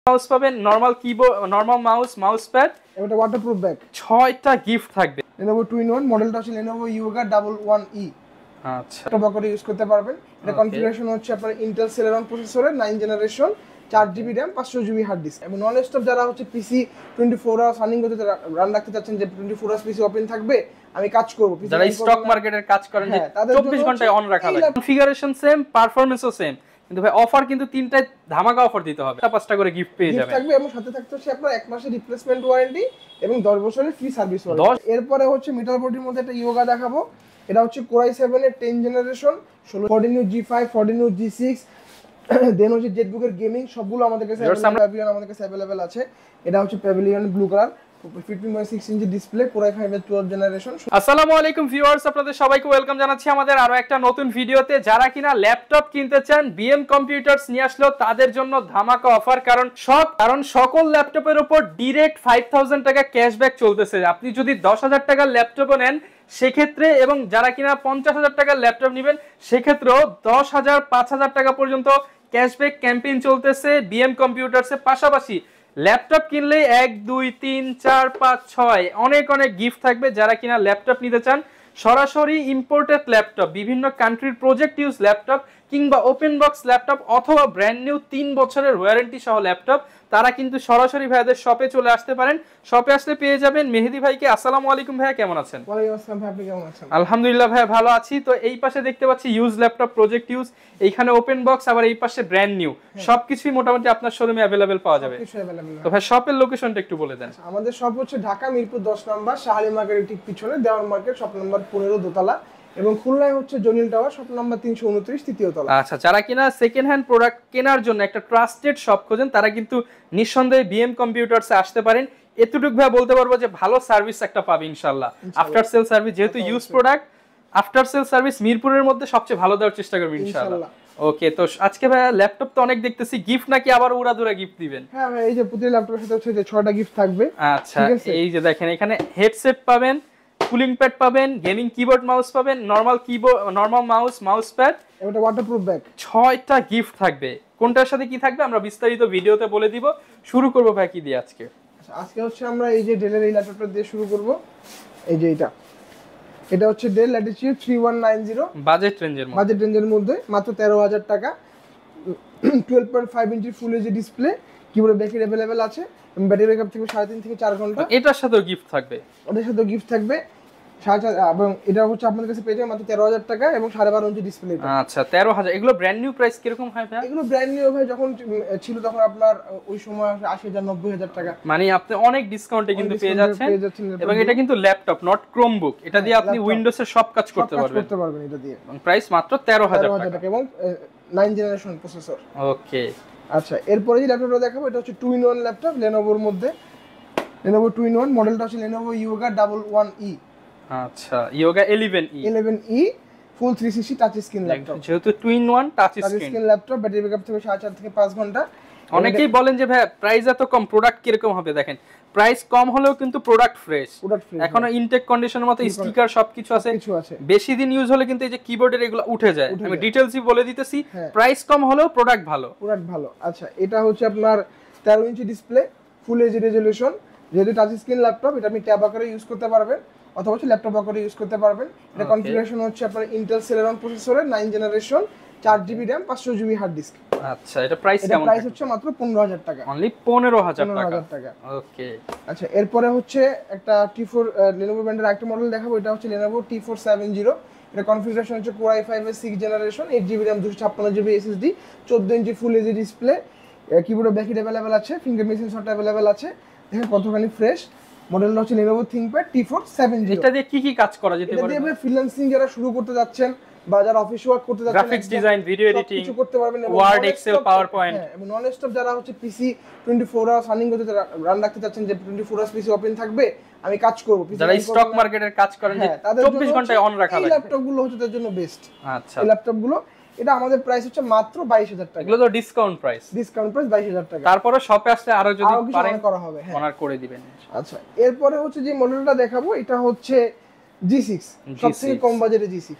Mouse পাবেন, normal keyboard, normal mouse pad, এটা waterproof bag. 6টা গিফট থাকবে। Lenovo 2-in-1 মডেলটা হচ্ছে Lenovo Yoga 11E। আচ্ছা, ল্যাপটপ করে ইউজ করতে পারবেন। এটা কনফিগারেশন হচ্ছে আপনার Intel Celeron প্রসেসরের 9 generation, 4GB RAM, 500GB hard disk. এবং নন স্টপ যারা হচ্ছে পিসি 24 আওয়ার্স রানিং করতে রান রাখতে চাচ্ছেন, যে 24 আওয়ার্স পিসি ওপেন থাকবে, আমি কাজ করব, যারা স্টক মার্কেটের কাজ করেন যে 24 ঘন্টায় অন রাখা লাগে, কনফিগারেশন সেম, পারফরম্যান্সও সেম, কিন্তু ভাই অফার কিন্তু তিনটায় ধামাকা অফার দিতে হবে, 5টা করে গিফট পেয়ে যাবেন থাকবে। এবং সাথে থাকতে হচ্ছে আপনার 1 মাসের রিপ্লেসমেন্ট ওয়ারেন্টি এবং 10 বছরের ফ্রি সার্ভিস ওয়ারেন্টি। এরপরে হচ্ছে মিটার বোর্ডের মধ্যে একটা ইয়োগা দেখাবো। এটা হচ্ছে Core i7 এর 10 জেনারেশন, 14 G5, 14 G6, দেন হচ্ছে জেটবুক এর গেমিং, সবগুলো আমাদের কাছে अवेलेबल আছে। এটা হচ্ছে pavilion blue colour, 15.6 inch display, Core i5 এর 12 জেনারেশন। আসসালামু আলাইকুম ভিউয়ার্স, আপনাদের সবাইকে ওয়েলকাম জানাচ্ছি আমাদের আরো একটা নতুন ভিডিওতে। যারা কিনা ল্যাপটপ কিনতে চান, বিএম কম্পিউটারস নিয়ে আসলো তাদের জন্য ধামাকা অফার। কারণ সকল ল্যাপটপের উপর ডিরেক্ট 5000 টাকা ক্যাশব্যাক চলতেছে। আপনি যদি 10,000 টাকার ল্যাপটপও নেন সেক্ষেত্রে, এবং যারা কিনা 50,000 টাকার ল্যাপটপ নেবেন সেক্ষেত্রেও 10,000, 5,000 টাকা পর্যন্ত ক্যাশব্যাক ক্যাম্পেইন চলতেছে বিএম কম্পিউটারসের। পাশাপাশি ল্যাপটপ কিনলে 1, 2, 3, 4, 5, 6 অনেক গিফট থাকবে। যারা কিনা ল্যাপটপ নিতে চান, সরাসরি ইম্পোর্টেড ল্যাপটপ, বিভিন্ন কান্ট্রির প্রজেক্ট ইউজ ল্যাপটপ কিংবা ওপেন বক্স ল্যাপটপ অথবা ব্র্যান্ড নিউ 3 বছরের ওয়ারেন্টি সহ ল্যাপটপ, তারা কিন্তু সরাসরি ভাইয়াদের শপে চলে আসতে পারেন। শপে আসলে পেয়ে যাবেন মেহেদি ভাইকে। আসসালামু আলাইকুম ভাইয়া, কেমন আছেন? ওয়ালাইকুম আসসালাম ভাই, আপনি কেমন আছেন? আলহামদুলিল্লাহ ভাইয়া, ভালো আছি। তো এই পাশে দেখতে পাচ্ছি ইউজ ল্যাপটপ, প্রজেক্ট ইউজ, এইখানে ওপেন বক্স, আবার এই পাশে ব্র্যান্ড নিউ, সবকিছুই মোটামুটি আপনার শোরুমে अवेलेबल পাওয়া যাবে। তো ভাই শপের লোকেশনটা একটু বলে দেন। আমাদের শপ হচ্ছে ঢাকা মিরপুর 10 নম্বর, শাহালি মার্কেটের ঠিক পিছনে, দেওয়ান মার্কেট, শপ নাম্বার 15 দোতলা। এবং খুলনায় হচ্ছে জনিল টাওয়ার, শপ নাম্বার 329 তৃতীয় তলা। আচ্ছা, যারা কিনা সেকেন্ড হ্যান্ড প্রোডাক্ট কেনার জন্য একটা ট্রাস্টেড শপ খোঁজেন, তারা কিন্তু নিঃসন্দেহে বিএম কম্পিউটারসে আসতে পারেন। এতটুকু ভাই বলতে পারবো যে ভালো সার্ভিস একটা পাবে ইনশাআল্লাহ। আফটার সেল সার্ভিস, যেহেতু use product, after sale service মিরপুরের মধ্যে সবচেয়ে ভালো দেওয়ার চেষ্টা করবেন ইনশাআল্লাহ। ওকে, তো আজকে ভাই ল্যাপটপ তো অনেক দেখতেছি, গিফট নাকি আবার উড়াধুরা গিফট দিবেন? হ্যাঁ ভাই, এই যে প্রতি ল্যাপটপের সাথে হচ্ছে যে 6টা গিফট থাকবে। আচ্ছা, এই যে দেখেন, এখানে হেডসেট পাবেন, কুলিং প্যাড পাবেন, গেমিং কিবোর্ড মাউস পাবেন, নরমাল মাউস প্যাড, এটা ওয়াটারপ্রুফ ব্যাগ। 6টা গিফট থাকবে। কোনটার সাথে কি থাকবে আমরা বিস্তারিত ভিডিওতে বলে দিব। শুরু করব ভাই কি দিয়ে আজকে? আজকে হচ্ছে আমরা এই যে ডেলের এই ল্যাপটপটা দিয়ে শুরু করব। এই যে এটা হচ্ছে ডেল ল্যাটিটিউড 3190, বাজেট রেঞ্জের মধ্যে মাত্র 13,000 টাকা। 12.5 inch full HD display, keyboard battery available আছে এবং ব্যাটারি ব্যাকআপ থেকে 3.5 থেকে 4 ঘন্টা। এটার সাথেও গিফট থাকবে, এবং এটা হচ্ছে আপনাদের কাছে পেয়ে যাবেন মাত্র 13,000 টাকা এবং 12.5 ইঞ্চি ডিসপ্লে। আচ্ছা, 13,000। এগুলো ব্র্যান্ড নিউ প্রাইস কিরকম হয় ভাই? এগুলো ব্র্যান্ড নিউ ভাই যখন ছিল তখন আপনার ওই সময় 80,000, 90,000 টাকা, মানে আপনি অনেক ডিসকাউন্টে কিন্তু পেয়ে যাচ্ছেন। এবং এটা কিন্তু ল্যাপটপ, নট ক্রোমবুক। এটা দিয়ে আপনি উইন্ডোজ এর সব কাজ করতে পারবেন এটা দিয়ে। এবং প্রাইস মাত্র 13,000 টাকা এবং 9 জেনারেশন প্রসেসর। ওকে, আচ্ছা, এরপরে যে ল্যাপটপটা দেখাবো এটা হচ্ছে 2-in-1 ল্যাপটপ, Lenovoর মধ্যে Lenovo 2-in-1 মডেলটা হচ্ছে Lenovo Yoga 11E। আচ্ছা, Yoga 11E ফুল 360 টাচ স্ক্রিন ল্যাপটপ, যেহেতু 2-in-1 touch screen laptop, battery backup থেকে 4.5 থেকে 5 ঘন্টা। অনেকেই বলেন যে ভাই প্রাইস এত কম, প্রোডাক্ট কিরকম হবে? দেখেন, প্রাইস কম হলেও কিন্তু প্রোডাক্ট ফ্রেশ, এখনো ইনটেক কন্ডিশনের মতো, স্টিকার সবকিছু আছে। বেশি দিন ইউজ হলে কিন্তু এই যে কিবোর্ডের এগুলো উঠে যায়। আমি ডিটেইলসই বলে দিতেছি, প্রাইস কম হলেও প্রোডাক্ট ভালো। আচ্ছা, এটা হচ্ছে আপনার 13 ইঞ্চি ডিসপ্লে, ফুল এইচডি রেজোলিউশন, যেহেতু টাচ স্ক্রিন ল্যাপটপ, এটা আপনি ট্যাব আকারে ইউজ করতে পারবেন অথবা ল্যাপটপ আকারে ইউজ করতে পারবেন। এটা কনফিগারেশন হচ্ছে আপনার Intel Celeron প্রসেসরের 9 generation, 4GB RAM, 500GB hard disk. আচ্ছা, এটা প্রাইস কেমন? প্রাইস হচ্ছে মাত্র 15,000 টাকা, অনলি 15,000 টাকা। ওকে, আচ্ছা, এরপরে হচ্ছে একটা T4 Lenovo ব্র্যান্ডের একটা মডেল দেখাবো। এটা হচ্ছে Lenovo T470। এটা কনফিগারেশন হচ্ছে Core i5 এর 6 generation, 8GB RAM, 256GB SSD, 14 inch full HD display, keyboard battery available আছে, ফিঙ্গারপ্রিন্ট সেন্সরটা अवेलेबल আছে। দেখেন কতখানি ফ্রেশ। মডেলটা হচ্ছে Lenovo ThinkPad T470। এটা দিয়ে কি কাজ করা যেতে পারে? এটা দিয়ে ফ্রিল্যান্সিং যারা শুরু করতে যাচ্ছেন বা যারা অফিস ওয়ার্ক করতে যাচ্ছেন, গ্রাফিক্স ডিজাইন, ভিডিও এডিটিং কিছু করতে পারবেন, ওয়ার্ড, এক্সেল, পাওয়ারপয়েন্ট। এবং নন স্টপ যারা হচ্ছে পিসি 24 আওয়ার্স রানিং করতে রান রাখতে চাচ্ছেন, যে 24 আওয়ার্স পিসি ওপেন থাকবে, আমি কাজ করব, যারা স্টক মার্কেটের কাজ করেন যে 24 ঘন্টায় অন রাখা লাগে, এই ল্যাপটপগুলো হচ্ছে তাদের জন্য বেস্ট। আচ্ছা, এই ল্যাপটপগুলো, এটা আমাদের প্রাইস হচ্ছে মাত্র 22,000 টাকা। এগুলো তো ডিসকাউন্ট প্রাইস 22,000 টাকা। তারপরে শপে আসলে আরো যদি পারেন করা হবে, অনার করে দিবেন। আচ্ছা, এরপরে হচ্ছে যে মডেলটা দেখাবো, এটা হচ্ছে G6, সবথেকে কম বাজেটে G6।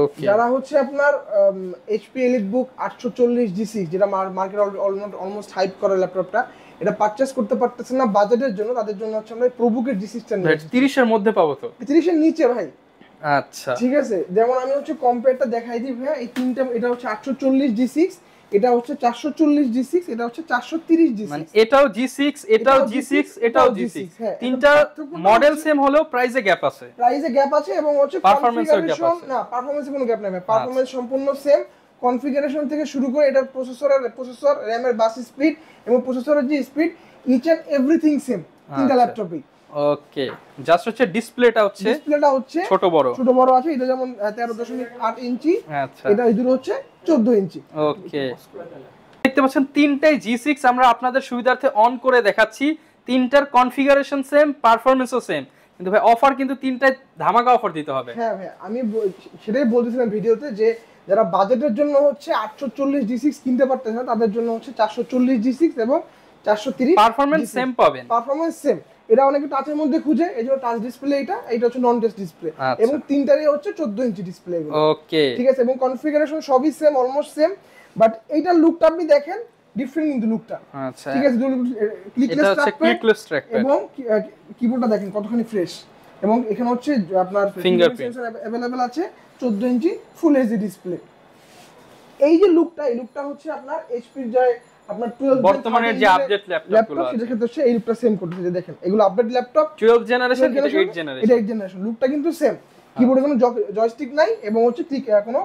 ওকে যারা হচ্ছে আপনার এইচপি এলিটবুক 840 G6 যেটা মার্কেট অলমোস্ট হাইপ করে ল্যাপটপটা, এটা পারচেজ করতে পারতেছেন না বাজেটের জন্য, তাদের জন্য হচ্ছে আমরা প্রোবুকের G6 টা নিয়ে 30 এর মধ্যে পাবো তো? 30 এর নিচে ভাই। আচ্ছা ঠিক আছে, যেমন আমি হচ্ছে কম্পেয়ারটা দেখাই দিই ভাই, এই তিনটা, এটা হচ্ছে 840 G6, এটা হচ্ছে 440 G6, এটা হচ্ছে 430 G6, মানে এটাও G6 এটাও G6 এটাও G6, তিনটা মডেল সেম হলেও প্রাইসে গ্যাপ আছে। প্রাইসে গ্যাপ আছে এবং হচ্ছে পারফরম্যান্সের গ্যাপ আছে না, পারফরম্যান্সে কোনো গ্যাপ নাই ভাই, পারফরম্যান্স সম্পূর্ণ সেম। কনফিগারেশন থেকে শুরু করে এটার প্রসেসর র‍্যামের বাস স্পিড এবং প্রসেসরের যে speed, each and everything same তিনটা ল্যাপটপে। ওকে, জাস্ট হচ্ছে ডিসপ্লেটা হচ্ছে ছোট বড় আছে, এটা যেমন 13.8 ইঞ্চি, আচ্ছা এটা এই দূর হচ্ছে 14 ইঞ্চি। ওকে, দেখতে পাচ্ছেন তিনটাই G6 আমরা আপনাদের সুবিধার্থে অন করে দেখাচ্ছি, তিনটার কনফিগারেশন সেম, পারফরম্যান্সও সেম, কিন্তু ভাই অফার কিন্তু তিনটায় ধামাকা অফার দিতে হবে। হ্যাঁ ভাই, আমি সেটাই বলতেছিলাম ভিডিওতে, যে যারা বাজেটের জন্য হচ্ছে 840 G6 কিনতে পারতেছে না, তাদের জন্য হচ্ছে 440 G6 এবং 430 পারফরম্যান্স সেম পাবেন, পারফরম্যান্স সেম। এটা অনেকে টাচের মধ্যে খুঁজে, এইজন্য টাচ ডিসপ্লে, এটা হচ্ছে নন টাচ ডিসপ্লে, এবং তিনটারই হচ্ছে 14 ইঞ্চি ডিসপ্লে। ওকে ঠিক আছে, এবং কনফিগারেশন সবই সেম, অলমোস্ট সেম, বাট এইটার লুকটা আপনি দেখেন ডিফারেন্ট কিন্তু লুকটা। আচ্ছা ঠিক আছে, ক্লিকলেস ট্র্যাকপ্যাড এবং কিবোর্ডটা দেখেন কতখানি ফ্রেশ, এবং এখানে হচ্ছে আপনার ফিঙ্গারপ্রিন্ট সেন্সর अवेलेबल আছে, 14 ইঞ্চি ফুল এইচডি ডিসপ্লে। এই যে লুকটা, এই লুকটা হচ্ছে আপনার এইচপির যে আপনার 12 বর্তমানে যে আপডেট ল্যাপটপগুলো আছে সেটার ক্ষেত্রে হচ্ছে এই লুকটা সেম করতেছে, যে দেখেন এগুলো আপডেট ল্যাপটপ 12 জেনারেশন, এটা 8 জেনারেশন, এটা 8 জেনারেশন, লুকটা কিন্তু সেম। কিবোর্ডে কোনো জয়স্টিক নাই এবং হচ্ছে কোনো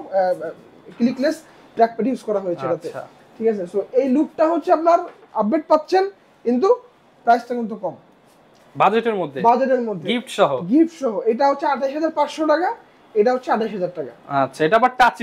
ক্লিকলেস ট্র্যাকপ্যাড ইউজ করা হয়েছে এটাতে। ঠিক আছে, সো এই লুকটা হচ্ছে আপনার আপডেট পাচ্ছেন, কিন্তু প্রাইসটা কিন্তু কম বাজেটের মধ্যে, গিফট সহ। এটা হচ্ছে 28500 টাকা, এটা হচ্ছে 28000 টাকা। আচ্ছা, এটা আবার টাচ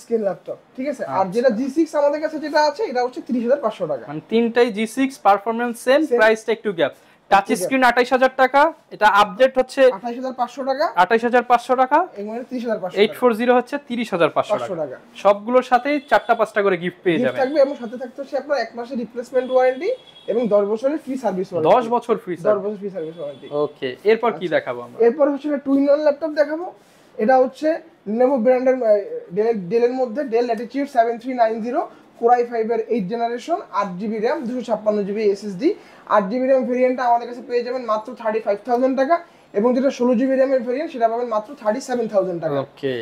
স্ক্রিন ল্যাপটপ। ঠিক আছে, আর যেটা G6 আমাদের কাছে যেটা আছে, এটা হচ্ছে 30500 টাকা। মানে তিনটাই G6, পারফরম্যান্স সেম, প্রাইসটা একটু গ্যাপ। টাচ স্ক্রিন 28000 টাকা, এটা আপডেট হচ্ছে 28500 টাকা, 28500 টাকা, এবং 30500 840 হচ্ছে 30500 টাকা। সবগুলোর সাথেই 4টা-5টা করে গিফট পেয়ে যাবেন থাকবে, এবং সাথে থাকতে হচ্ছে আপনার 1 মাসের রিপ্লেসমেন্ট ওয়ারেন্টি এবং 10 বছরের ফ্রি সার্ভিস ওয়ারেন্টি। 10 বছর ফ্রি সার্ভিস ওয়ারেন্টি। ওকে, এরপর কি দেখাবো আমরা? এরপর হচ্ছে একটা টুইন অন ল্যাপটপ দেখাবো। এটা হচ্ছে Lenovo ব্র্যান্ডের ডেলের মধ্যে ডেল ল্যাটিটিউড 7390 Core i5 এর 8 generation, 8GB RAM, 256GB SSD। 8GB RAM ভেরিয়েন্টটা আমাদের কাছে পেয়ে যাবেন মাত্র 35000 টাকা, এবং যেটা 16GB RAM এর ভেরিয়েন্ট সেটা পাবেন মাত্র 37000 টাকা। ওকে,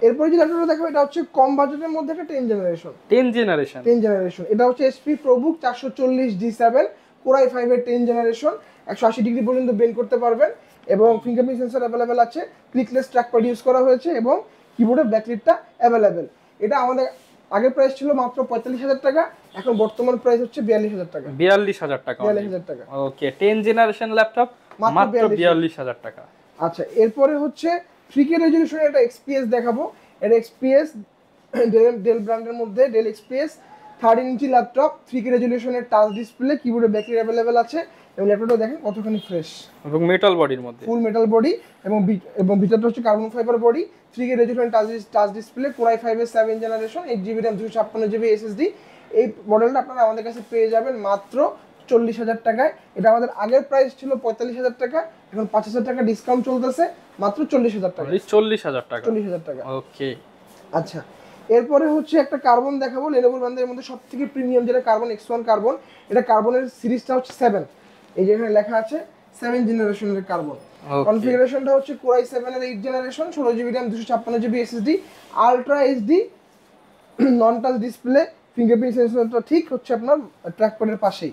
এরপর যে ল্যাপটপটা দেখাবো, এটা হচ্ছে কম বাজেটের মধ্যে একটা 10 জেনারেশন। এটা হচ্ছে HP ProBook 440 G7 Core i5 এর 10 জেনারেশন, 180 ডিগ্রি পর্যন্ত বেন্ড করতে পারবেন, এবং ফিঙ্গারপ্রিন্ট সেন্সর अवेलेबल আছে, ক্লিকলেস ট্র্যাকপ্যাড ইউজ করা হয়েছে, এবং কিবোর্ডের ব্যাকলিটটা अवेलेबल। এটা আমাদের আগের প্রাইস ছিল মাত্র 45000 টাকা, এখন বর্তমান প্রাইস হচ্ছে 42000 টাকা। 42000 টাকা। 42000 টাকা। ওকে, 10 জেনারেশন ল্যাপটপ মাত্র 42000 টাকা। আচ্ছা, এরপরে হচ্ছে 3K রেজোলিউশনের একটা XPS দেখাবো। এটা XPS ডেল ব্র্যান্ডের মধ্যে Dell XPS 13 inch laptop, 3K রেজোলিউশনের টাচ ডিসপ্লে, কিবোর্ডে ব্যাকলিট अवेलेबल আছে, এবং ল্যাপটপটা দেখেন কতখানি ফ্রেশ, এবং মেটাল বডির মধ্যে, ফুল মেটাল বডি, এবং ভিতরটা হচ্ছে carbon fibre body, 3K resolution touch display, Core i5 এর 7 generation, 8GB RAM, 256GB SSD। এই মডেলটা আপনারা আমাদের কাছে পেয়ে যাবেন মাত্র 40000 টাকায়। এটা আমাদের আগের প্রাইস ছিল 45000 টাকা, এখন 5000 টাকা ডিসকাউন্ট চলতেছে, মাত্র 40000 টাকা। 40000 টাকা। 40000 টাকা। ওকে, আচ্ছা, এরপরে হচ্ছে একটা কার্বন দেখাবো। Lenovo ব্র্যান্ডের মধ্যে সবথেকে প্রিমিয়াম যেটা কার্বন X1 কার্বন। এটা কার্বনের সিরিজটা হচ্ছে 7, এই যে এখানে লেখা আছে 7 জেনারেশনের কার্বন। কনফিগারেশনটা হচ্ছে Core i7 এর 8 generation, 16GB RAM, 256GB SSD, ultra HD, non touch display, fingerprint সেন্সরটা ঠিক হচ্ছে আপনার ট্র্যাকপ্যাডের পাশেই।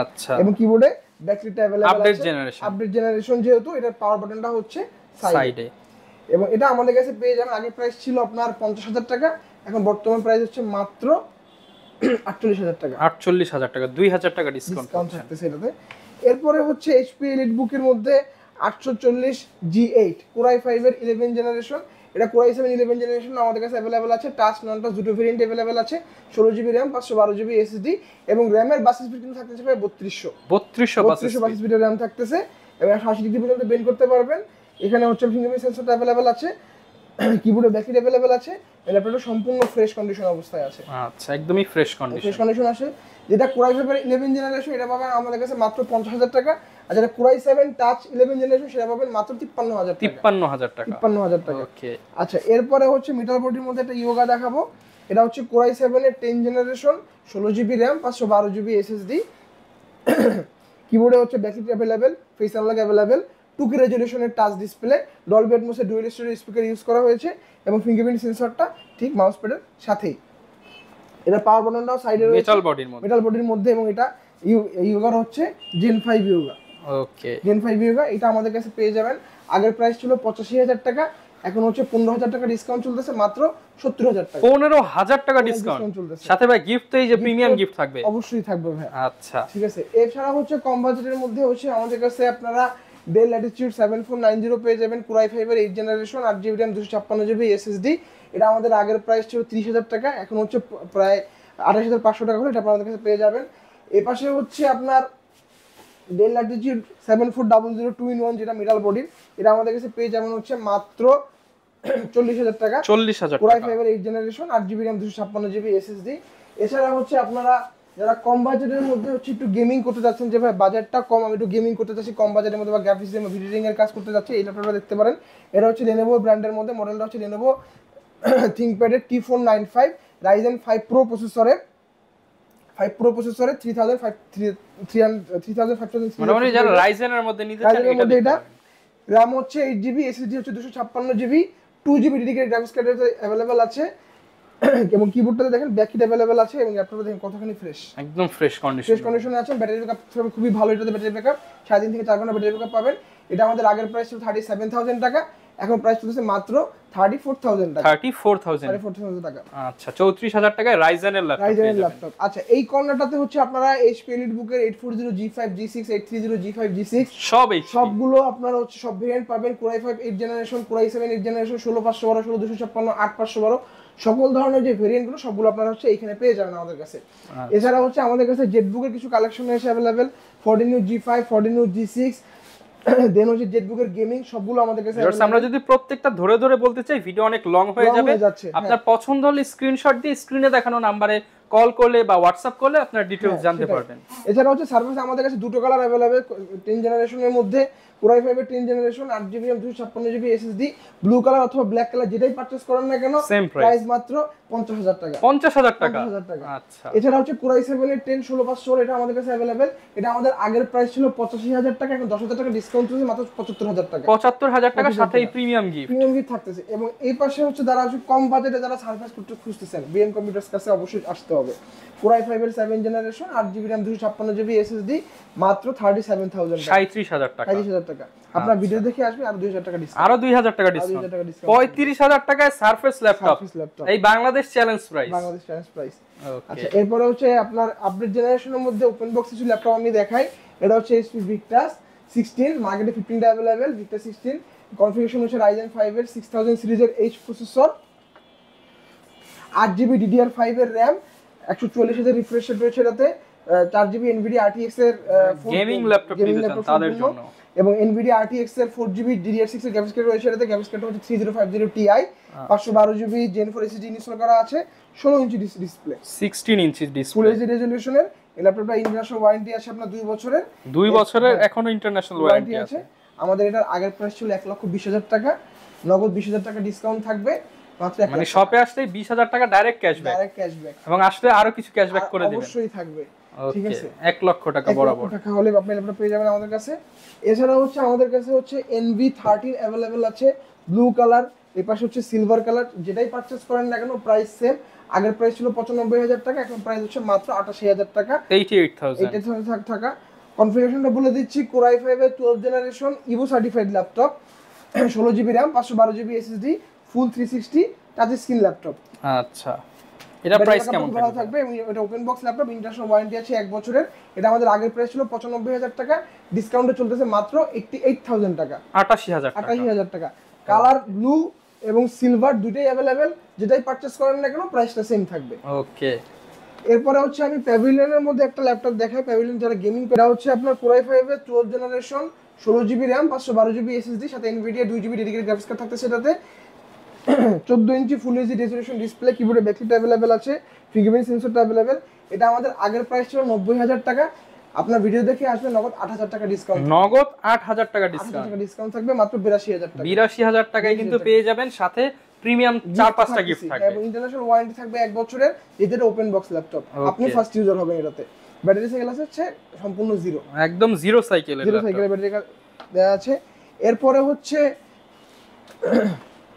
আচ্ছা, এবং কিবোর্ডে ব্যাকলিটটা अवेलेबल আছে, আপডেট জেনারেশন যেহেতু, এটার পাওয়ার বাটনটা হচ্ছে সাইডে। এবং এটা আমাদের কাছে পেয়ে যাবেন, আগের প্রাইস ছিল আপনার 50000 টাকা, এখন বর্তমান প্রাইস হচ্ছে মাত্র 48000 টাকা। 48000 টাকা, 2000 টাকা ডিসকাউন্ট থাকতেছে এটাতে। এরপরে হচ্ছে HP এলিটবুকের মধ্যে 840 G8 Core i5 এর 11 জেনারেশন। এটা Core i7 11 জেনারেশন আমাদের কাছে अवेलेबल আছে, টাচ নন টাচ দুটো ভেরিয়েন্ট अवेलेबल আছে, 16GB RAM, 512GB SSD, এবং র‍্যামের বাস স্পিড কিন্তু থাকতেছে প্রায় 3200 বাস স্পিডের র‍্যাম থাকতেছে, এবং 180 ডিগ্রি পর্যন্ত বেন্ড করতে পারবেন। এখানে হচ্ছে ফিঙ্গারপ্রিন্ট সেন্সরটা अवेलेबल আছে, কিবোর্ডে ব্যাকেট अवेलेबल আছে। এই ল্যাপটপটা সম্পূর্ণ ফ্রেশ কন্ডিশন অবস্থায় আছে। আচ্ছা, একদমই ফ্রেশ কন্ডিশন আছে। যেটা Core i5 এর 11 জেনারেশন এটা পাবেন আমাদের কাছে মাত্র 50,000 টাকা। আর যেটা Core i7 টাচ 11 জেনারেশন সেটা পাবেন মাত্র 53,000 টাকা। 53,000 টাকা। ওকে। আচ্ছা, এরপরে হচ্ছে মিটাল বডির মধ্যে একটা ইয়োগা দেখাবো। এটা হচ্ছে Core i7 এর 10 generation 16GB RAM 512GB SSD। কিবোর্ডে হচ্ছে backlit available, face unlock available, 2K রেজোলিউশনের টাচ ডিসপ্লে, ডলবি অ্যাটমসের ডুয়াল স্টোরেজ স্পিকার ইউজ করা হয়েছে এবং ফিঙ্গারপ্রিন্ট সেন্সরটা ঠিক মাউস প্যাডের সাথেই। এটা পাওয়ার বাটনটাও সাইডে রয়েছে মেটাল বডির মধ্যে এবং এটা ইয়োগার হচ্ছে Gen 5 ইয়োগা। ওকে, Gen 5 ইয়োগা এটা আমাদের কাছে পেয়ে যাবেন। আগের প্রাইস ছিল 85,000 টাকা, এখন হচ্ছে 15,000 টাকা ডিসকাউন্ট চলতেছে মাত্র 70,000 টাকা। 15,000 টাকা ডিসকাউন্ট চলতেছে। সাথে ভাই গিফট তো এই যে প্রিমিয়াম গিফট থাকবে। অবশ্যই থাকবে ভাই। আচ্ছা, ঠিক আছে। এছাড়া হচ্ছে কম বাজেটের মধ্যে হচ্ছে আমাদের কাছে আপনারা Dell Latitude 7490 পেয়ে যাবেন। Core i5 এর 8 generation 8GB RAM 256GB SSD। এটা আমাদের আগের প্রাইস ছিল 30,000 টাকা, এখন হচ্ছে প্রায় 28,500 টাকা করে এটা আপনাদের কাছে পেয়ে যাবেন। এই পাশে হচ্ছে আপনার Dell Latitude 7400 2-in-1 যেটা মিডল বডির, এটা আমাদের কাছে পেয়ে যাবেন হচ্ছে মাত্র 40,000 টাকা। 40,000 Core টাকা। i5 এর 8 generation 8GB RAM 256GB SSD। এছাড়া হচ্ছে আপনারা যারা কম বাজেটের মধ্যে হচ্ছে একটু গেমিং করতে যাচ্ছেন, যে ভাই বাজেটটা কম, আমি একটু গেমিং করতে চাচ্ছি কম বাজেটের মধ্যে বা গ্রাফিক্স বা ভিডিও এডিটিং এর কাজ করতে যাচ্ছি, এই ল্যাপটপটা দেখতে পারেন। এটা হচ্ছে Lenovo ব্র্যান্ডের মধ্যে, মডেলটা হচ্ছে Lenovo ThinkPad এর T495 Ryzen 5 Pro প্রসেসরের 3500 মানে যারা রাইজেন এর মধ্যে নিতে চান এটা RAM হচ্ছে 8GB, SSD হচ্ছে 256GB, 2GB dedicated graphics card available আছে এবং কিবোর্ডটাতে দেখেন ব্যাকলিট अवेलेबल আছে এবং ল্যাপটপটা দেখেন কতখানি ফ্রেশ, একদম ফ্রেশ কন্ডিশনে আছে। ব্যাটারি ব্যাকআপ খুবই ভালো, এটাতে ব্যাটারি ব্যাকআপ 3.5 থেকে 4 ঘন্টা ব্যাটারি ব্যাকআপ পাবেন। এটা আমাদের আগের প্রাইস ছিল 37,000 টাকা, এখন প্রাইস চলছে মাত্র 34,000 টাকা। 34,000 টাকা। আচ্ছা, 34,000 টাকায় রাইজেনের ল্যাপটপ। আচ্ছা, এই কর্নারটাতে হচ্ছে আপনারা HP EliteBook এর 840 G5 G6 830 G5 G6 সবগুলো আপনারা হচ্ছে সব ভেরিয়েন্ট পাবেন। Core i5 8 generation, Core i7 8 generation, 16512, 16256, 8512 সকল ধরনের যে ভেরিয়েন্টগুলো সবগুলো আপনারা হচ্ছে এখানে পেয়ে যাবেন আমাদের কাছে। এছাড়া হচ্ছে আমাদের কাছে জেটবুকের কিছু কালেকশন এসে available, 14U G5, 14U G6, দেন হচ্ছে জেটবুকের গেমিং সবগুলো আমাদের কাছে আছে। আমরা যদি প্রত্যেকটা ধরে ধরে বলতে চাই ভিডিও অনেক লং হয়ে যাবে। আপনার পছন্দ হলে স্ক্রিনশট দিয়ে স্ক্রিনে দেখানো নম্বরে কল করলে বা হোয়াটসঅ্যাপ করলে আপনার ডিটেইলস জানতে পারবেন। এছাড়া হচ্ছে সার্ভিস আমাদের কাছে দুটো কালার अवेलेबल, 10 জেনারেশনের মধ্যে Core i5 এর 10 generation 8GB RAM 256GB SSD, blue colour অথবা ব্ল্যাক কালার যেটাই পারচেজ করেন না কেন প্রাইস মাত্র 50,000 টাকা। 50,000 টাকা। আচ্ছা, এছাড়া হচ্ছে Core i7 এর 10 16516 এটা আমাদের কাছে अवेलेबल। এটা আমাদের আগের প্রাইস ছিল 85,000 টাকা, এখন 10,000 টাকা ডিসকাউন্ট চলছে মাত্র 75,000 টাকা। 75,000 টাকা সাথে প্রিমিয়াম গিফট থাকতেছে। এবং এই পাশে হচ্ছে যারা হচ্ছে কম বাজেটে যারা সার্ভিস করতে খুঁজতেছেন, বিএম কম্পিউটারস কাছে অবশ্যই আসতে হবে। Core i5 এর 7 generation 8GB RAM 256GB SSD মাত্র 37,000 টাকা। 37,000 টাকা। 37,000 টাকা। আপনার ভিডিও দেখে আসবে আর 2,000 টাকা ডিসকাউন্ট। আরো 2,000 টাকা ডিসকাউন্ট। 35,000 টাকায় সারফেস ল্যাপটপ। এই বাংলাদেশ চ্যালেঞ্জ প্রাইস। আচ্ছা, এরপরে হচ্ছে আপনার আপডেট জেনারেশনের মধ্যে ওপেন বক্স কিছু ল্যাপটপ আমি দেখাই। এটা হচ্ছে HP Victus 16, মার্কেটে 15টা अवेलेबल। Victus 16 কনফিগারেশন হচ্ছে Ryzen 5 এর 6000 সিরিজের H প্রসেসর, 8GB DDR5 এর RAM, 144,000 রিফ্রেশ রেট রয়েছে এটাতে, 4GB NVIDIA RTX এর গেমিং ল্যাপটপ নিতে চান তাদের জন্য, এবং NVIDIA RTX এর 4GB DDR6 এর গ্রাফিক্স কার্ড রয়েছে এটাতে। গ্রাফিক্স কার্ডটা হচ্ছে 3050 Ti, 512GB Gen 4 SSD install করা আছে, 16 inch display, 16 inch display, full HD রেজোলিউশনের। এই ল্যাপটপটা ইন্টারন্যাশনাল ওয়ারেন্টি আছে আপনার 2 বছরের। 2 বছরের এখনো ইন্টারন্যাশনাল ওয়ারেন্টি আছে। আমাদের এটার আগের প্রাইস ছিল 1,20,000 টাকা, নগদ 20,000 টাকা ডিসকাউন্ট থাকবে মাত্র। মানে শপে আসলে 20,000 টাকা ডাইরেক্ট ক্যাশব্যাক এবং আসলে আরো কিছু ক্যাশব্যাক করে দিবেন, অবশ্যই থাকবে। ঠিক আছে, 1 লক্ষ টাকা বরাবর টাকা হলে আপনি ল্যাপটপ পেয়ে যাবেন আমাদের কাছে। এছাড়া হচ্ছে আমাদের কাছে হচ্ছে NV13 अवेलेबल আছে, ব্লু কালার, এই পাশে হচ্ছে সিলভার কালার, যেটাই পারচেজ করেন না কেন প্রাইস সেম। আগের প্রাইস ছিল 95,000 টাকা, এখন প্রাইস হচ্ছে মাত্র 88,000 টাকা, 88,000 টাকা। কনফিগারেশনটা বলে দিচ্ছি, Core i5 এর 12 generation Ivo certified laptop, 16GB RAM 512GB SSD, ফুল 360 টাচ স্ক্রিন ল্যাপটপ। আচ্ছা, এটা প্রাইস কেমন থাকবে? এবং এটা open box laptop, international warranty আছে 1 বছরের। এটা আমাদের আগের প্রাইস ছিল 95,000 টাকা, ডিসকাউন্টে চলতেছে মাত্র 88,000 টাকা, 88,000 টাকা। কালার ব্লু এবং সিলভার দুটোই अवेलेबल, যেটাই পারচেজ করেন না কেন প্রাইসটা সেম থাকবে। ওকে, এরপরে হচ্ছে আমি প্যাভিলিয়নের মধ্যে একটা ল্যাপটপ দেখাই। প্যাভিলিয়ন যারা গেমিং, এটা হচ্ছে আপনার Core i5 এর 12 generation, 16GB RAM 512GB SSD, সাথে NVIDIA 2GB dedicated graphics card থাকতেছে এটাতে। 14 inch full HD resolution display, কিবোর্ডে ব্যাকলাইট अवेलेबल আছে, ফিঙ্গারপ্রিন্ট সেন্সরটা अवेलेबल। এটা আমাদের আগের প্রাইস ছিল 90000 টাকা, আপনার ভিডিও দেখে আসবে নগদ 8000 টাকা ডিসকাউন্ট, নগদ 8000 টাকা ডিসকাউন্ট থাকবে, মাত্র 82000 টাকা। 82000 টাকায় কিন্তু পেয়ে যাবেন, সাথে প্রিমিয়াম 4-5টা গিফট থাকবে এবং ইন্টারন্যাশনাল ওয়ারেন্টি থাকবে 1 বছরের। যেটা ওপেন বক্স ল্যাপটপ, আপনি ফার্স্ট ইউজার হবেন এটাতে। ব্যাটারি সাইকেল আছে সম্পূর্ণ জিরো, একদম জিরো সাইকেলের ব্যাটারি দেওয়া আছে। এরপরে হচ্ছে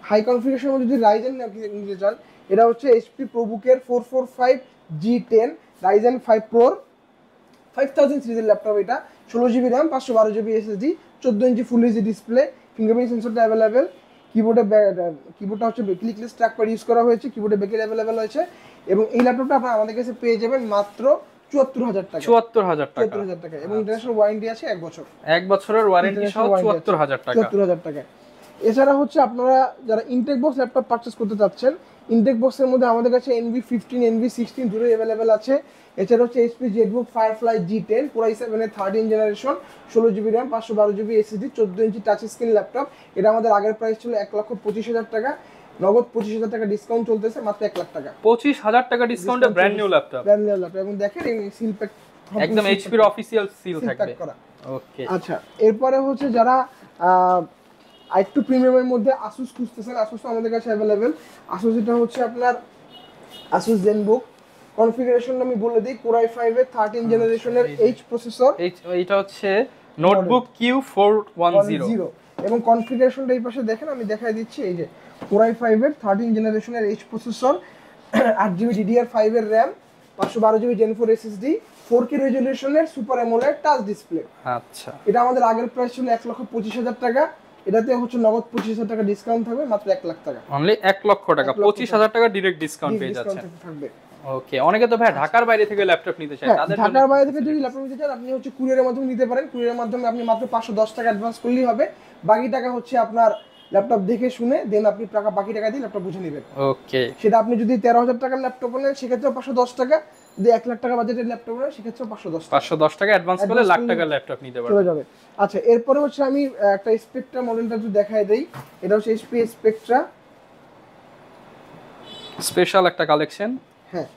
হাই কনফিগারেশনের মধ্যে যদি রাইজেন নিতে চান, এটা হচ্ছে HP প্রোবুকের 445 G10 রাইজেন 5 Pro 5000 সিরিজের ল্যাপটপ। এটা 16GB RAM 512GB SSD, 14 inch full HD display, fingerprint সেন্সরটা अवेलेबल, কিবোর্ডটা হচ্ছে ক্লিকলেস ট্র্যাকপ্যাড ইউজ করা হয়েছে, কিবোর্ডে ব্যাকলাইট अवेलेबल আছে। এবং এই ল্যাপটপটা আপনারা আমাদের কাছে পেয়ে যাবেন মাত্র 74000 টাকা, 74000 টাকা। এবং ইন্টারন্যাশনাল ওয়ারেন্টি আছে 1 বছর, 1 বছরের ওয়ারেন্টি সহ 74000 টাকা, 74000 টাকা। এছাড়া হচ্ছে আপনারা যারা ইনটেক বক্স ল্যাপটপ পারচেজ করতে চাচ্ছেন, ইনটেক বক্সের মধ্যে আমাদের কাছে NV15 NV16 দুটোই अवेलेबल আছে। এছাড়া হচ্ছে HP ZBook Firefly G10 Core i7 এর 13 generation, 16GB RAM 512GB SSD, 14 ইঞ্চি টাচ স্ক্রিন ল্যাপটপ। এটা আমাদের আগের প্রাইস ছিল 1,25,000 টাকা, নগদ 25000 টাকা ডিসকাউন্ট চলতেছে, মাত্র 1 লাখ টাকা, 25000 টাকা ডিসকাউন্টে ব্র্যান্ড নিউ ল্যাপটপ। এবং দেখেন এই সিল প্যাক একদম HP এর অফিশিয়াল সিল থাকবে। ওকে, আচ্ছা এরপরে হচ্ছে যারা i2 প্রিমিয়ামের মধ্যে Asus খুঁজতেছেন, Asus আমাদের কাছে अवेलेबल। Asus এটা হচ্ছে আপনার Asus ZenBook, কনফিগারেশন আমি বলে দিই, Core i5 এর 13 জেনারেশনের H প্রসেসর, এটা হচ্ছে নোটবুক Q410 এবং কনফিগারেশনটা এই পাশে দেখেন, আমি দেখাই দিচ্ছি। এই যে Core i5 এর 13 জেনারেশনের H প্রসেসর, 8GB DDR5 এর RAM, 512GB Gen 4 SSD, 4K রেজোলিউশনের সুপার অ্যামোলেড টাচ ডিসপ্লে। আচ্ছা, এটা আমাদের আগের প্রাইস ছিল 1,25,000 টাকা, এটাতে হচ্ছে নগদ 25000 টাকা ডিসকাউন্ট থাকবে, মাত্র 1 লাখ টাকা, অনলি 1 লক্ষ টাকা, 25000 টাকা ডাইরেক্ট ডিসকাউন্ট পেয়ে যাচ্ছে থাকবে। ওকে, অনেকে তো ভাই ঢাকার বাইরে থেকে ল্যাপটপ নিতে চায়, তাদের জন্য ঢাকার বাইরে থেকে যদি ল্যাপটপ নিতে চান, আপনি হচ্ছে কুরিয়ারের মাধ্যমে নিতে পারেন। কুরিয়ারের মাধ্যমে আপনি মাত্র 510 টাকা অ্যাডভান্স করলেই হবে, বাকি টাকা হচ্ছে আপনার ল্যাপটপ দেখে শুনে দেন আপনি বাকি টাকা দিয়ে ল্যাপটপ বুঝে নেবেন। ওকে, সেটা আপনি যদি 13000 টাকার ল্যাপটপ নেন সেক্ষেত্রে 510 টাকা, যদি 1 লাখ টাকা বাজেটের ল্যাপটপ নেন সেক্ষেত্রে 510 টাকা অ্যাডভান্স করলে লাখ টাকার ল্যাপটপ নিতে পারবেন, চলে যাবে। আচ্ছা এরপরে হচ্ছে আমি একটা স্পেকট্রা মডেলটা একটু দেখাই দেই। এটা হচ্ছে HP স্পেকট্রা স্পেশাল একটা কালেকশন। হ্যাঁ,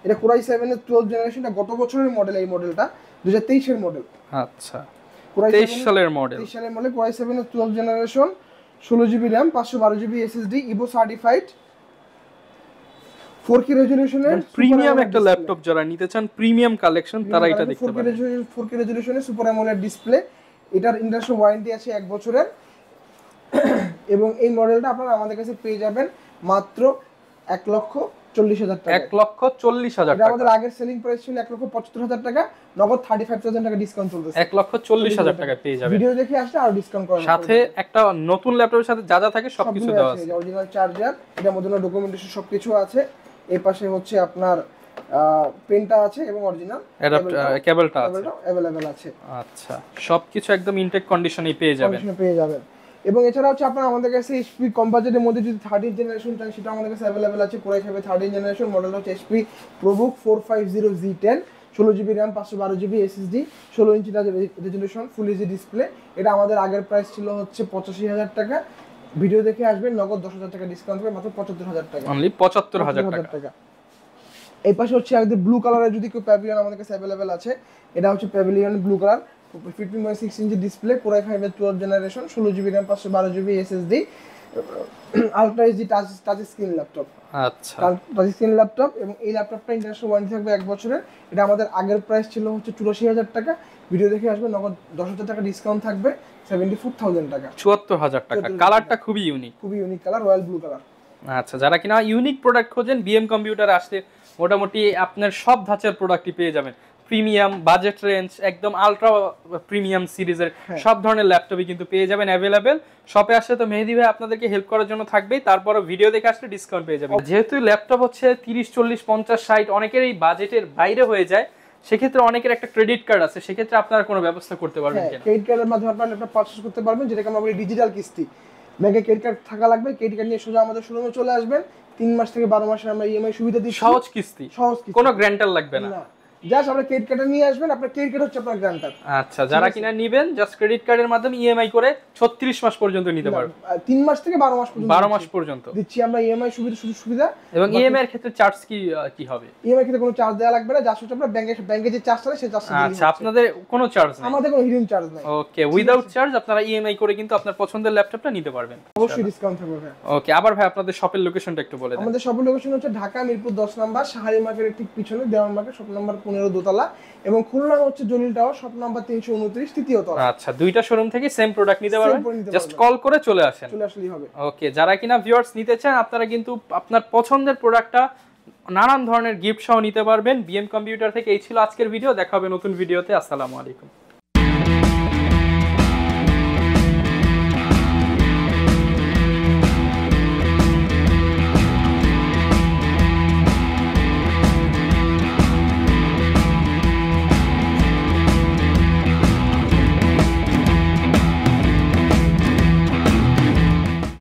এটা Core i7 এর 12 জেনারেশন, এটা গত বছরের মডেল, এই মডেলটা 2023 এর মডেল। আচ্ছা, 23 সালের মডেল, 23 সালের মডেল, Core i7 এর 12 generation, 16GB RAM 512GB SSD, Evo certified, 4K রেজোলিউশনের প্রিমিয়াম একটা ল্যাপটপ যারা নিতে চান, প্রিমিয়াম কালেকশন, তারা এটা দেখতে পারেন। 4K রেজোলিউশনের সুপার অ্যামোলেড ডিসপ্লে, এটার ইন্টারন্যাশনাল ওয়ারেন্টি আছে 1 বছরের। এবং এই মডেলটা আপনারা আমাদের কাছে পেয়ে যাবেন মাত্র 1,40,000 টাকা, 1,40,000 এটা আমাদের আগের সেলিং প্রাইস ছিল 1,75,000 টাকা, নগদ 35,000 টাকা ডিসকাউন্ট চলতেছে, 1,40,000 টাকা পেয়ে যাবেন। ভিডিও দেখে আসলে আর ডিসকাউন্ট করা সাথে একটা নতুন ল্যাপটপের সাথে যা যা থাকে সবকিছু দেওয়া আছে, অরিজিনাল চার্জার, এটার মধ্যে ডকুমেন্টেশন সবকিছু আছে। এই পাশে হচ্ছে আপনার পেনটা আছে এবং অরিজিনাল কেবলটা আছে अवेलेबल আছে। আচ্ছা, সবকিছু একদম ইনটেক কন্ডিশনেই পেয়ে যাবেন। এবং এছাড়া হচ্ছে আপনারা আমাদের কাছে HP কম্পাজেটের মধ্যে যদি 13 জেনারেশন চান সেটা আমাদের কাছে अवेलेबल আছে। Core i5 13 জেনারেশন, মডেল হচ্ছে HP ProBook 450 G10, 16GB RAM 512GB SSD, 16 ইঞ্চি রেজোলিউশন ফুল এইচডি ডিসপ্লে। এটা আমাদের আগের প্রাইস ছিল হচ্ছে 85,000 টাকা, ভিডিও দেখে আসবেন নগদ 10,000 টাকা ডিসকাউন্ট হবে, মাত্র 75,000 টাকা, অনলি 75,000 টাকা। এই পাশে হচ্ছে একদম ব্লু কালারের যদি কেউ প্যাভিলিয়ন আমাদের কাছে अवेलेबल আছে, এটা হচ্ছে pavilion blue colour, 15.6 inch display, Core i5 এর 12 generation, 16GB RAM 512GB SSD, ultra HD touch screen laptop. আচ্ছা, টাচ স্ক্রিন ল্যাপটপ, এবং এই ল্যাপটপটা ইন্টারন্যাশনাল ওয়ারেন্টি থাকবে 1 বছরের। এটা আমাদের আগের প্রাইস ছিল হচ্ছে 84,000 টাকা, ভিডিও দেখে আসবে নগদ 10,000 টাকা ডিসকাউন্ট থাকবে, 74,000 টাকা, 74,000 টাকা। কালারটা খুবই unique colour, royal blue colour. আচ্ছা, যারা কিনা ইউনিক প্রোডাক্ট খোঁজেন, বিএম কম্পিউটারে আসলে মোটামুটি আপনার সব ধাঁচের প্রোডাক্টই পেয়ে যাবেন। প্রিমিয়াম বাজেট রেঞ্জ, একদম আলট্রা প্রিমিয়াম সিরিজের সব ধরনের ল্যাপটপই কিন্তু পেয়ে যাবেন अवेलेबल। শপে আসলে তো মেহেদি ভাই আপনাদেরকে হেল্প করার জন্য থাকবেই, তারপরে ভিডিও দেখে আসলে ডিসকাউন্ট পেয়ে যাবেন। যেহেতু ল্যাপটপ হচ্ছে 30, 40, 50, 60 অনেকের এই বাজেটের বাইরে হয়ে যায়, সেক্ষেত্রে অনেকের একটা ক্রেডিট কার্ড আছে, সেক্ষেত্রে আপনারা কোনো ব্যবস্থা করতে পারবেন কিনা? ক্রেডিট কার্ডের মাধ্যমে আপনারা ল্যাপটপ পারচেজ করতে পারবেন, যেটাকে আমরা বলি ডিজিটাল কিস্তি। ব্যাংকে ক্রেডিট কার্ড থাকা লাগবে, ক্রেডিট কার্ড নিয়ে সোজা আমাদের শোরুমে চলে আসবেন, 3 মাস থেকে 12 মাসের আমরা ইএমআই সুবিধা দিচ্ছি, সহজ কিস্তি, কোনো গ্যারান্টার লাগবে না, জাস্ট আপনার ক্রেডিট কার্ডটা নিয়ে আসবেন, আপনার ক্রেডিট কার্ড হচ্ছে আপনার গ্যারান্টার। আচ্ছা, যারা কিনা নেবেন জাস্ট ক্রেডিট কার্ডের মাধ্যমে ইএমআই করে 36 মাস পর্যন্ত নিতে পারবেন। 3 মাস থেকে 12 মাস পর্যন্ত 12 মাস পর্যন্ত দিচ্ছি আমরা ইএমআই সুবিধা। এবং ইএমআই এর ক্ষেত্রে চার্জ কি হবে? ইএমআই ক্ষেত্রে কোনো চার্জ দেওয়া লাগবে না, জাস্ট হচ্ছে আপনার ব্যাংকে যে চার্জ আছে সেই চার্জটা দিলেই আচ্ছা, আপনাদের কোনো চার্জ নেই? আমাদের কোনো হিডেন চার্জ নাই। ওকে, উইদাউট চার্জ আপনারা ইএমআই করে কিন্তু আপনার পছন্দের ল্যাপটপটা নিতে পারবেন। অবশ্যই ডিসকাউন্ট থাকবে ভাই। ওকে, আবার ভাই আপনাদের শপের লোকেশনটা একটু বলে দেন। আমাদের শপের লোকেশন হচ্ছে ঢাকা মিরপুর 10 নাম্বার, শাহারি মার্কেটের ঠিক পিছনে দেওয়ান মার্কেট, শপ নাম্বার 15 দোতলা, এবং খুলনা হচ্ছে জলিল টাওয়ার, শপ নাম্বার 329 তৃতীয় তলা। আচ্ছা, দুইটা শোরুম থেকে সেম প্রোডাক্ট নিতে পারবেন, জাস্ট কল করে চলে আসেন, চলে আসলেই হবে। ওকে, যারা কিনা ভিউয়ার্স নিতে চান আপনারা কিন্তু আপনার পছন্দের প্রোডাক্টটা নানান ধরনের গিফট সহ নিতে পারবেন বিএম কম্পিউটার থেকে। এই ছিল আজকের ভিডিও, দেখা হবে নতুন ভিডিওতে। আসসালামু আলাইকুম।